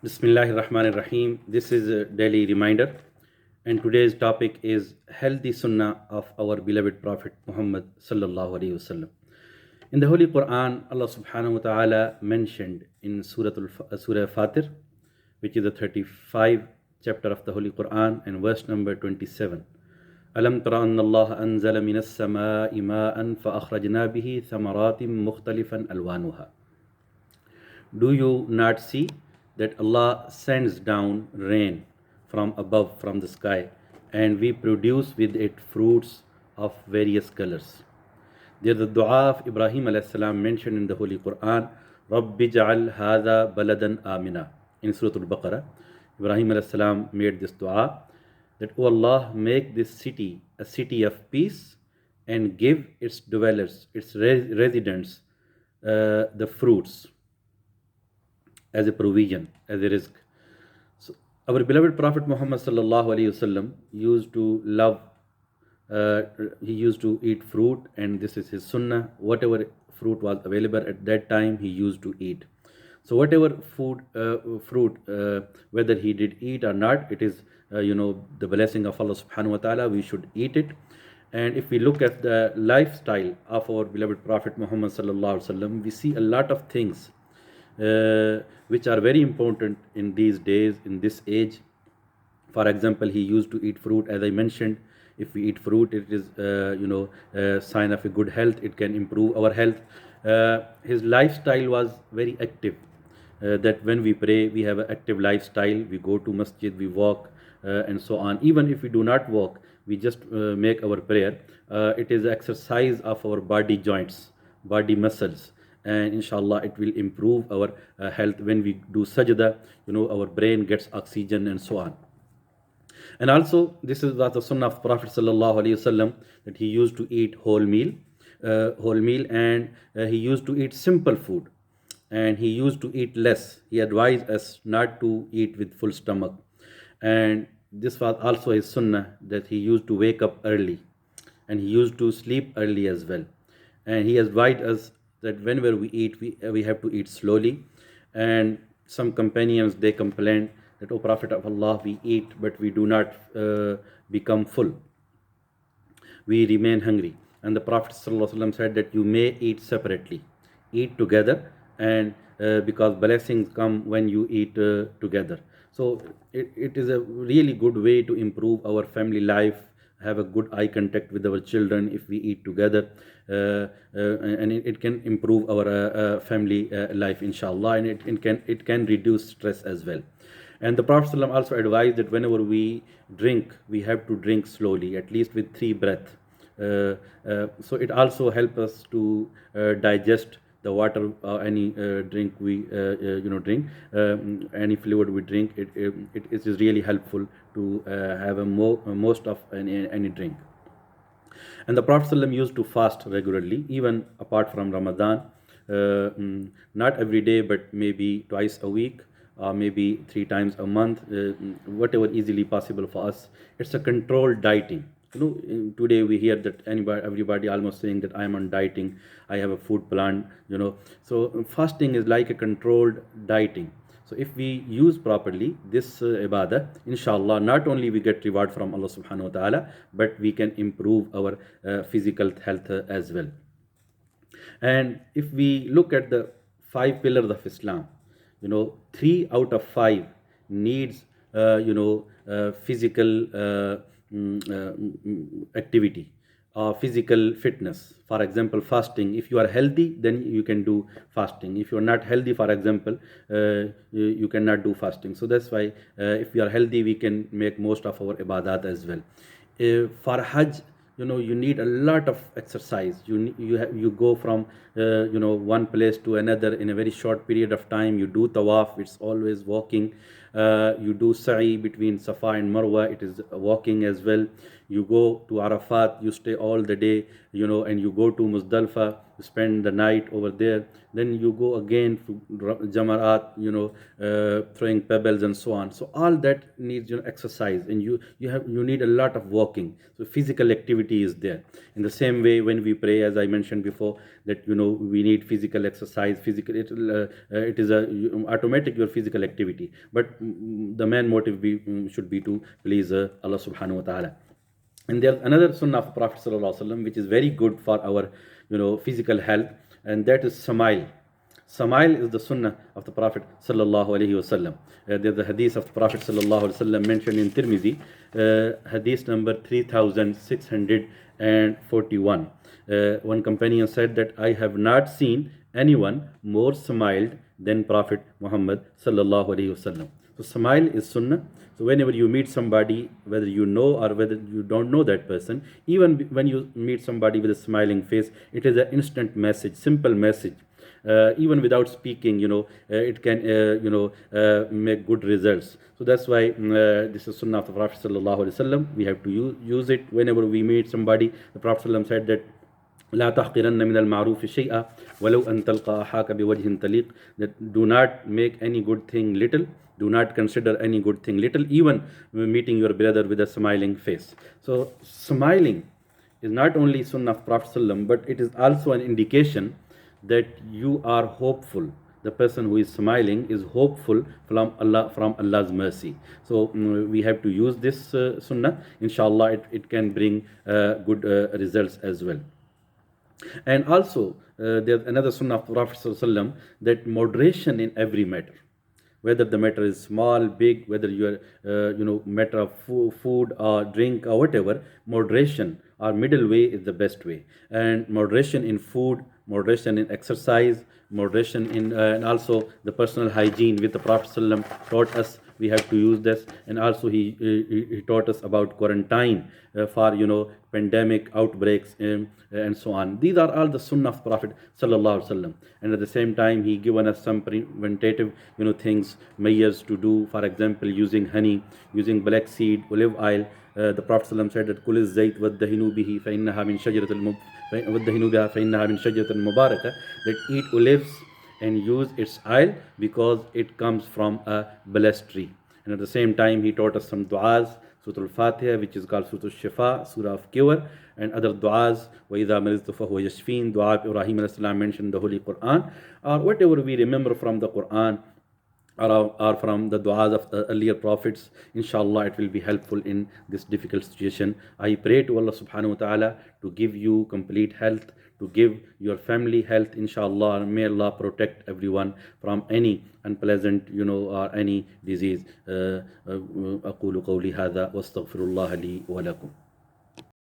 Bismillahir Rahmanir Rahim. This is a daily reminder, and today's topic is healthy sunnah of our beloved Prophet Muhammad sallallahu alaihi wasallam. In the Holy Quran, Allah subhanahu wa ta'ala mentioned in Surah Fatir, which is the 35th chapter of the Holy Quran, and verse number 27. ألم تر أن الله أنزل من السماء ماء فأخرجنا به ثمرات مختلفا ألوانها. Do you not see that Allah sends down rain from above, from the sky, and we produce with it fruits of various colors? There's the dua of Ibrahim alayhi salam mentioned in the Holy Quran, Rabbi ja'al hadha baladan amina. In Surah Al-Baqarah, Ibrahim alayhi salam made this dua that, O Allah, make this city a city of peace and give its dwellers, its residents, the fruits as a provision, as a risk. So our beloved Prophet Muhammad sallallahu alaihi wasallam used to love. He used to eat fruit, and this is his sunnah. Whatever fruit was available at that time, he used to eat. So whatever fruit, whether he did eat or not, it is the blessing of Allah Subhanahu wa Taala. We should eat it. And if we look at the lifestyle of our beloved Prophet Muhammad sallallahu alaihi wasallam, we see a lot of things which are very important in these days, in this age. For example, he used to eat fruit, as I mentioned. If we eat fruit, it is a sign of a good health. It can improve our health. His lifestyle was very active. That when we pray, we have an active lifestyle. We go to masjid, we walk, and so on. Even if we do not walk, we just make our prayer. It is exercise of our body joints, body muscles, and inshallah it will improve our health. When we do sajda, our brain gets oxygen and so on. And also, this is the sunnah of Prophet sallallahu alaihi wasallam, that he used to eat whole meal, and he used to eat simple food, and he used to eat less. He advised us not to eat with full stomach, and this was also his sunnah, that he used to wake up early, and he used to sleep early as well. And he advised us that whenever we eat, we have to eat slowly. And some companions, they complained that, O Prophet of Allah, we eat but we do not become full. We remain hungry. And the Prophet ﷺ said that you may eat separately, eat together, and because blessings come when you eat together. So it is a really good way to improve our family life, have a good eye contact with our children if we eat together, and it can improve our family life, inshallah, and it can reduce stress as well. And the Prophet ﷺ also advised that whenever we drink, we have to drink slowly, at least with 3 breaths. So it also helps us to digest the water, any drink we drink, any fluid we drink. It is really helpful to have most of any drink. And the Prophet ﷺ used to fast regularly, even apart from Ramadan. Not every day, but maybe twice a week, or maybe 3 times a month, whatever easily possible for us. It's a controlled dieting. Today we hear that everybody almost saying that I am on dieting, I have a food plan. So fasting is like a controlled dieting. So if we use properly this ibadah, inshallah, not only we get reward from Allah subhanahu wa ta'ala, but we can improve our physical health as well. And if we look at the 5 pillars of Islam, 3 out of 5 needs physical activity, physical fitness. For example, fasting. If you are healthy, then you can do fasting. If you are not healthy, for example, you cannot do fasting. So that's why if we are healthy, we can make most of our ibadat as well. For Hajj, you need a lot of exercise. You go from one place to another in a very short period of time. You do tawaf. It's always walking. You do sa'i between Safa and Marwa, it is walking as well. You go to Arafat, you stay all the day, and you go to Muzdalfa, you spend the night over there. Then you go again to Jamarat, throwing pebbles and so on. So all that needs exercise, and you need a lot of walking. So physical activity is there. In the same way, when we pray, as I mentioned before, that we need physical exercise. It is automatic your physical activity, but the main motive should be to please Allah Subhanahu wa Taala. And there's another sunnah of Prophet Sallallahu Alaihi Wasallam which is very good for our physical health, and that is smile. Smile is the sunnah of the Prophet Sallallahu Alaihi Wasallam. There's the hadith of the Prophet Sallallahu Alaihi Wasallam mentioned in Tirmidhi, hadith number 3641. One companion said that I have not seen anyone more smiled than Prophet Muhammad Sallallahu Alaihi Wasallam. So smile is sunnah. So whenever you meet somebody, whether you know or whether you don't know that person, even when you meet somebody with a smiling face, it is an instant message, simple message. Even without speaking, it can, make good results. So that's why this is sunnah of the Prophet Sallallahu Alaihi Wasallam. We have to use it whenever we meet somebody. The Prophet Sallallahu said that لا تحقرن من المعروف شيئا ولو أن تلقى أخاك بوجه طليق, that do not make any good thing little, do not consider any good thing little, even meeting your brother with a smiling face. So smiling is not only sunnah of Prophet ﷺ, but it is also an indication that you are hopeful. The person who is smiling is hopeful from Allah's mercy. So we have to use this sunnah. Inshallah, it can bring good results as well. And also, there's another sunnah of Prophet ﷺ, that moderation in every matter, whether the matter is small, big, whether you are, matter of food or drink or whatever, moderation or middle way is the best way. And moderation in food, moderation in exercise, moderation in, and also the personal hygiene, with the Prophet ﷺ taught us we have to use this. And also he taught us about quarantine for pandemic outbreaks and so on. These are all the sunnah of Prophet Sallallahu Alaihi Wasallam. And at the same time, he given us some preventative things, measures to do. For example, using honey, using black seed, olive oil. The Prophet ﷺ said that كُلِ الزَّيْتِ وَالدَّهِنُوا بِهِ فَإِنَّهَا مِنْ شَجَرَةٍ مُبَارَكَةٍ, that eat olives and use its oil because it comes from a blessed tree. And at the same time, he taught us some du'as, Surah Al-Fatiha, which is called Surah Al-Shifa, Surah of Cure, and other du'as, وَإِذَا مَرِضْتُ فَهُوَ يَشْفِينَ, dua of Ibrahim alayhi salam mentioned in the Holy Quran, or whatever we remember from the Quran, or from the du'as of the earlier prophets. Inshallah, it will be helpful in this difficult situation. I pray to Allah subhanahu wa ta'ala to give you complete health, to give your family health, inshallah. May Allah protect everyone from any unpleasant, or any disease. أقول قولي هذا واستغفر الله لي ولكم.